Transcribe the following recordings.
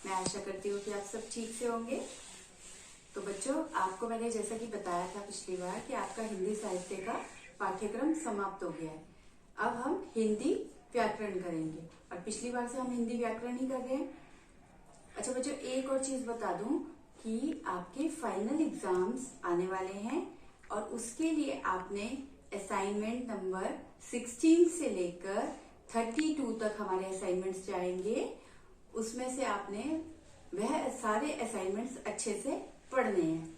मैं आशा करती हूँ कि आप सब ठीक से होंगे। तो बच्चों, आपको मैंने जैसा कि बताया था पिछली बार कि आपका हिंदी साहित्य का पाठ्यक्रम समाप्त हो गया है। अब हम हिंदी व्याकरण करेंगे और पिछली बार से हम हिंदी व्याकरण ही कर रहे हैं। अच्छा बच्चों, एक और चीज बता दूं कि आपके फाइनल एग्जाम्स आने वाले हैं और उसके लिए आपने असाइनमेंट नंबर 16 से लेकर 32 तक हमारे असाइनमेंट्स जाएंगे। उसमें से आपने वह सारे असाइनमेंट्स अच्छे से पढ़ने हैं,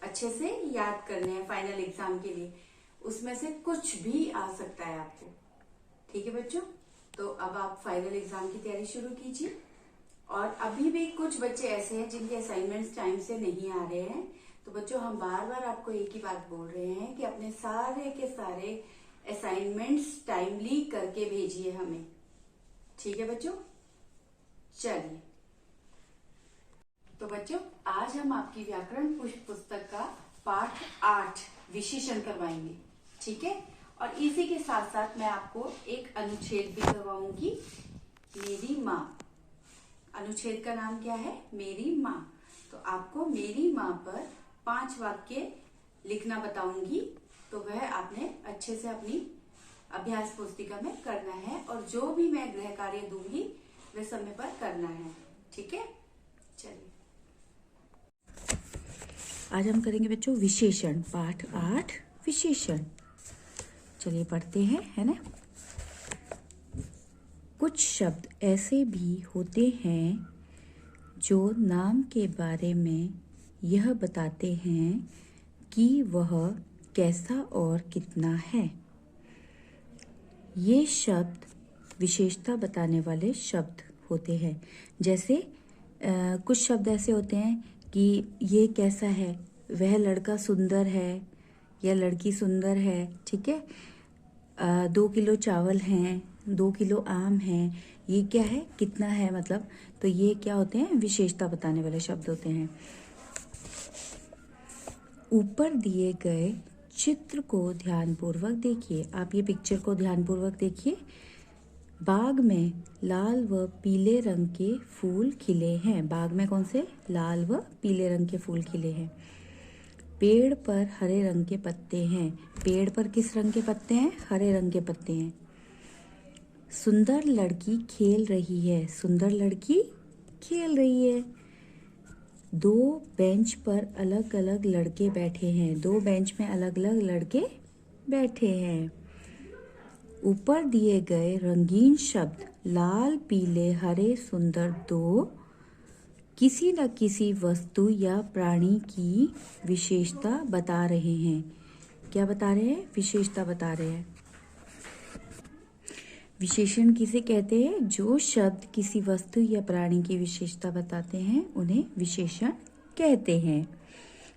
अच्छे से याद करने हैं फाइनल एग्जाम के लिए। उसमें से कुछ भी आ सकता है आपको। ठीक है बच्चों, तो अब आप फाइनल एग्जाम की तैयारी शुरू कीजिए। और अभी भी कुछ बच्चे ऐसे हैं जिनके असाइनमेंट्स टाइम से नहीं आ रहे हैं। तो बच्चों, हम बार बार आपको एक ही बात बोल रहे हैं कि अपने सारे के सारे असाइनमेंट्स टाइमली करके भेजिए हमें। ठीक है बच्चों, चलिए। तो बच्चों, आज हम आपकी व्याकरण पुस्तक का पाठ 8 विशेषण करवाएंगे। ठीक है, और इसी के साथ साथ मैं आपको एक अनुच्छेद भी करवाऊंगी, मेरी माँ। अनुच्छेद का नाम क्या है? मेरी माँ। तो आपको मेरी माँ पर 5 वाक्य लिखना बताऊंगी। तो वह आपने अच्छे से अपनी अभ्यास पुस्तिका में करना है और जो भी मैं गृह कार्य दूंगी वह समय पर करना है। ठीक है, चलिए। आज हम करेंगे बच्चों विशेषण, पाठ 8 विशेषण। चलिए पढ़ते हैं, है ना। कुछ शब्द ऐसे भी होते हैं जो नाम के बारे में यह बताते हैं कि वह कैसा और कितना है। ये शब्द विशेषता बताने वाले शब्द होते हैं। जैसे कुछ शब्द ऐसे होते हैं कि ये कैसा है, वह लड़का सुंदर है या लड़की सुंदर है। ठीक है, 2 किलो चावल हैं, 2 किलो आम हैं। ये क्या है? कितना है मतलब। तो ये क्या होते हैं? विशेषता बताने वाले शब्द होते हैं। ऊपर दिए गए चित्र को ध्यानपूर्वक देखिए। आप ये पिक्चर को ध्यानपूर्वक देखिए। बाग में लाल व पीले रंग के फूल खिले हैं। बाग में कौन से? लाल व पीले रंग के फूल खिले हैं। पेड़ पर हरे रंग के पत्ते हैं। पेड़ पर किस रंग के पत्ते हैं? हरे रंग के पत्ते हैं। सुंदर लड़की खेल रही है। सुंदर लड़की खेल रही है। 2 बेंच पर अलग अलग लड़के बैठे हैं। 2 बेंच में अलग अलग लड़के बैठे हैं। ऊपर दिए गए रंगीन शब्द लाल, पीले, हरे, सुंदर 2 किसी न किसी वस्तु या प्राणी की विशेषता बता रहे हैं। क्या बता रहे हैं? विशेषता बता रहे हैं। विशेषण किसे कहते हैं? जो शब्द किसी वस्तु या प्राणी की विशेषता बताते हैं उन्हें विशेषण कहते हैं।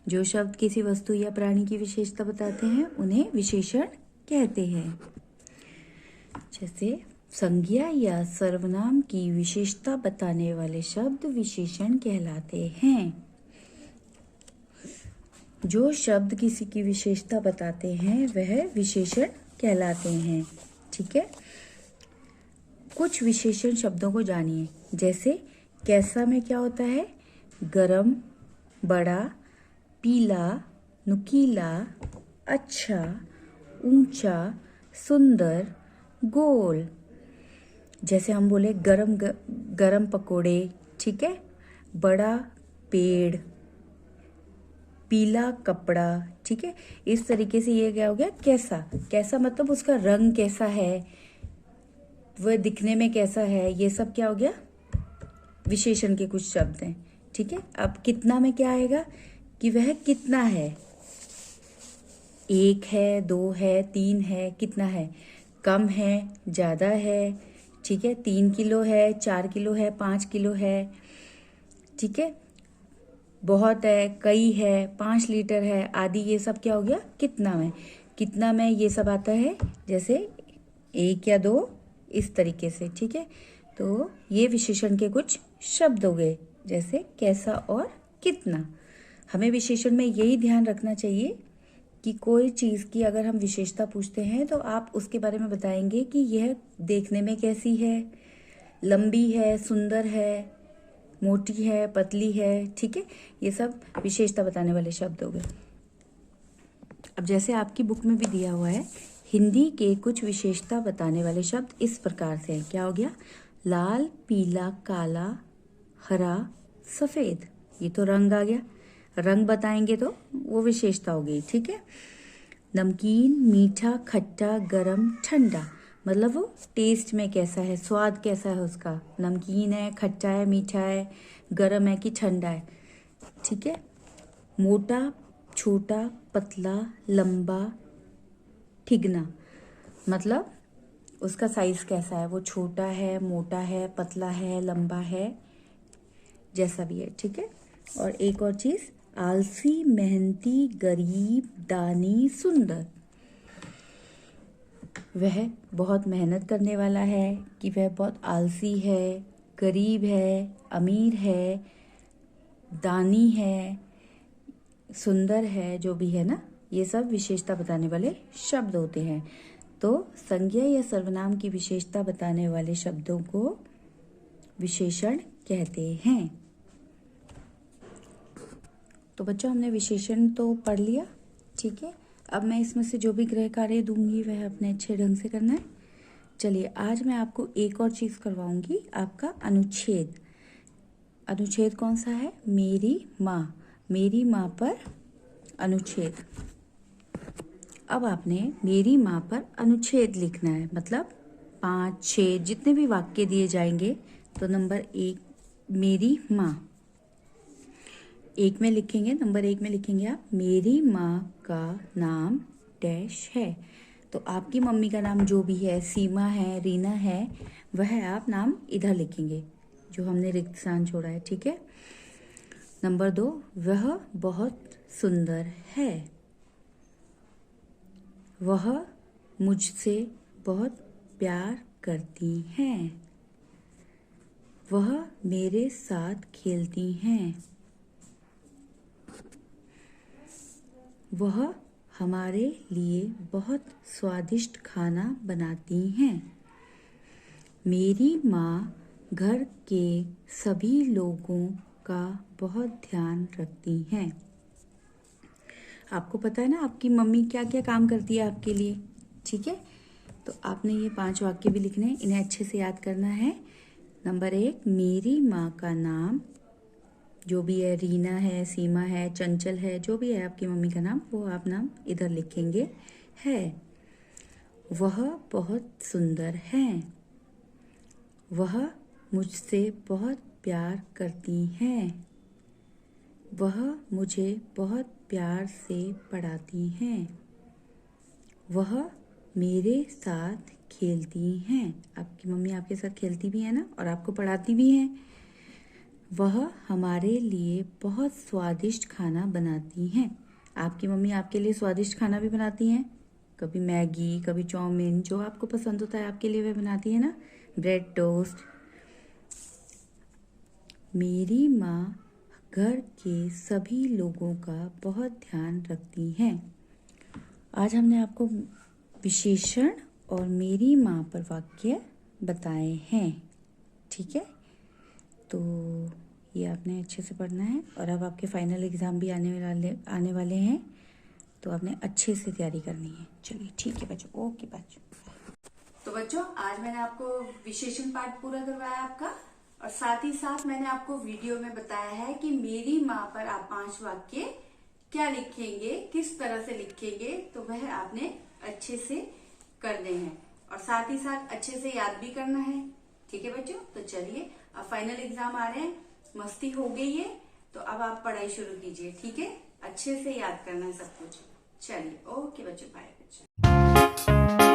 जो शब्द किसी वस्तु या प्राणी की विशेषता बताते हैं उन्हें विशेषण कहते हैं। जैसे संज्ञा या सर्वनाम की विशेषता बताने वाले शब्द विशेषण कहलाते हैं। जो शब्द किसी की विशेषता बताते हैं वह विशेषण कहलाते हैं। ठीक है, कुछ विशेषण शब्दों को जानिए। जैसे कैसा में क्या होता है? गरम, बड़ा, पीला, नुकीला, अच्छा, ऊंचा, सुंदर, गोल। जैसे हम बोले गरम पकोड़े। ठीक है, बड़ा पेड़, पीला कपड़ा। ठीक है, इस तरीके से ये क्या हो गया? कैसा। कैसा मतलब उसका रंग कैसा है, वह दिखने में कैसा है। ये सब क्या हो गया? विशेषण के कुछ शब्द हैं। ठीक है, अब कितना में क्या आएगा? कि वह कितना है। 1 है, 2 है, 3 है, कितना है? कम है, ज़्यादा है। ठीक है, 3 किलो है, 4 किलो है, 5 किलो है। ठीक है, बहुत है, कई है, 5 लीटर है आदि। ये सब क्या हो गया? कितना में। कितना में ये सब आता है। जैसे 1 या 2, इस तरीके से। ठीक है, तो ये विशेषण के कुछ शब्द हो गए, जैसे कैसा और कितना। हमें विशेषण में यही ध्यान रखना चाहिए कि कोई चीज़ की अगर हम विशेषता पूछते हैं तो आप उसके बारे में बताएंगे कि यह देखने में कैसी है, लंबी है, सुंदर है, मोटी है, पतली है, ठीक है। ये सब विशेषता बताने वाले शब्द हो गए। अब जैसे आपकी बुक में भी दिया हुआ है, हिंदी के कुछ विशेषता बताने वाले शब्द इस प्रकार से हैं। क्या हो गया? लाल, पीला, काला, हरा, सफेद। ये तो रंग आ गया, रंग बताएंगे तो वो विशेषता हो गई, ठीक है। नमकीन, मीठा, खट्टा, गरम, ठंडा, मतलब वो टेस्ट में कैसा है, स्वाद कैसा है उसका। नमकीन है, खट्टा है, मीठा है, गरम है कि ठंडा है, ठीक है। मोटा, छोटा, पतला, लंबा, ठिगना, मतलब उसका साइज कैसा है, वो छोटा है, मोटा है, पतला है, लंबा है, जैसा भी है, ठीक है। और एक और चीज, आलसी, मेहनती, गरीब, दानी, सुंदर। वह बहुत मेहनत करने वाला है कि वह बहुत आलसी है, गरीब है, अमीर है, दानी है, सुंदर है, जो भी है ना, ये सब विशेषता बताने वाले शब्द होते हैं। तो संज्ञा या सर्वनाम की विशेषता बताने वाले शब्दों को विशेषण कहते हैं। तो बच्चों, हमने विशेषण तो पढ़ लिया, ठीक है। अब मैं इसमें से जो भी गृह कार्य दूंगी वह अपने अच्छे ढंग से करना है। चलिए, आज मैं आपको एक और चीज़ करवाऊंगी, आपका अनुच्छेद। अनुच्छेद कौन सा है? मेरी माँ। मेरी माँ पर अनुच्छेद। अब आपने मेरी माँ पर अनुच्छेद लिखना है, मतलब 5, 6 जितने भी वाक्य दिए जाएंगे। तो नंबर 1 मेरी माँ, एक में लिखेंगे, नंबर 1 में लिखेंगे आप, मेरी माँ का नाम डैश है। तो आपकी मम्मी का नाम जो भी है, सीमा है, रीना है, वह आप नाम इधर लिखेंगे जो हमने रिक्त स्थान छोड़ा है, ठीक है। नंबर 2, वह बहुत सुंदर है। वह मुझसे बहुत प्यार करती हैं। वह मेरे साथ खेलती हैं। वह हमारे लिए बहुत स्वादिष्ट खाना बनाती हैं। मेरी माँ घर के सभी लोगों का बहुत ध्यान रखती हैं। आपको पता है ना आपकी मम्मी क्या क्या काम करती है आपके लिए, ठीक है। तो आपने ये 5 वाक्य भी लिखने हैं, इन्हें अच्छे से याद करना है। नंबर 1, मेरी माँ का नाम जो भी है, रीना है, सीमा है, चंचल है, जो भी है आपकी मम्मी का नाम, वो आप नाम इधर लिखेंगे है। वह बहुत सुंदर हैं। वह मुझसे बहुत प्यार करती हैं। वह मुझे बहुत प्यार से पढ़ाती हैं। वह मेरे साथ खेलती हैं। आपकी मम्मी आपके साथ खेलती भी है ना, और आपको पढ़ाती भी हैं। वह हमारे लिए बहुत स्वादिष्ट खाना बनाती हैं। आपकी मम्मी आपके लिए स्वादिष्ट खाना भी बनाती हैं, कभी मैगी, कभी चाउमीन, जो आपको पसंद होता है आपके लिए वह बनाती है ना, ब्रेड टोस्ट। मेरी माँ घर के सभी लोगों का बहुत ध्यान रखती हैं। आज हमने आपको विशेषण और मेरी माँ पर वाक्य बताए हैं, ठीक है। तो ये आपने अच्छे से पढ़ना है, और अब आपके फाइनल एग्ज़ाम भी आने वाले हैं, तो आपने अच्छे से तैयारी करनी है। चलिए ठीक है बच्चों, ओके बच्चों। तो बच्चों, आज मैंने आपको विशेषण पाठ पूरा करवाया आपका, और साथ ही साथ मैंने आपको वीडियो में बताया है कि मेरी माँ पर आप 5 वाक्य क्या लिखेंगे, किस तरह से लिखेंगे, तो वह आपने अच्छे से करने हैं, और साथ ही साथ अच्छे से याद भी करना है, ठीक है बच्चों। तो चलिए, अब फाइनल एग्जाम आ रहे हैं, मस्ती हो गई है, तो अब आप पढ़ाई शुरू कीजिए, ठीक है। अच्छे से याद करना है सब कुछ। चलिए, ओके बच्चों, बाय बच्चों।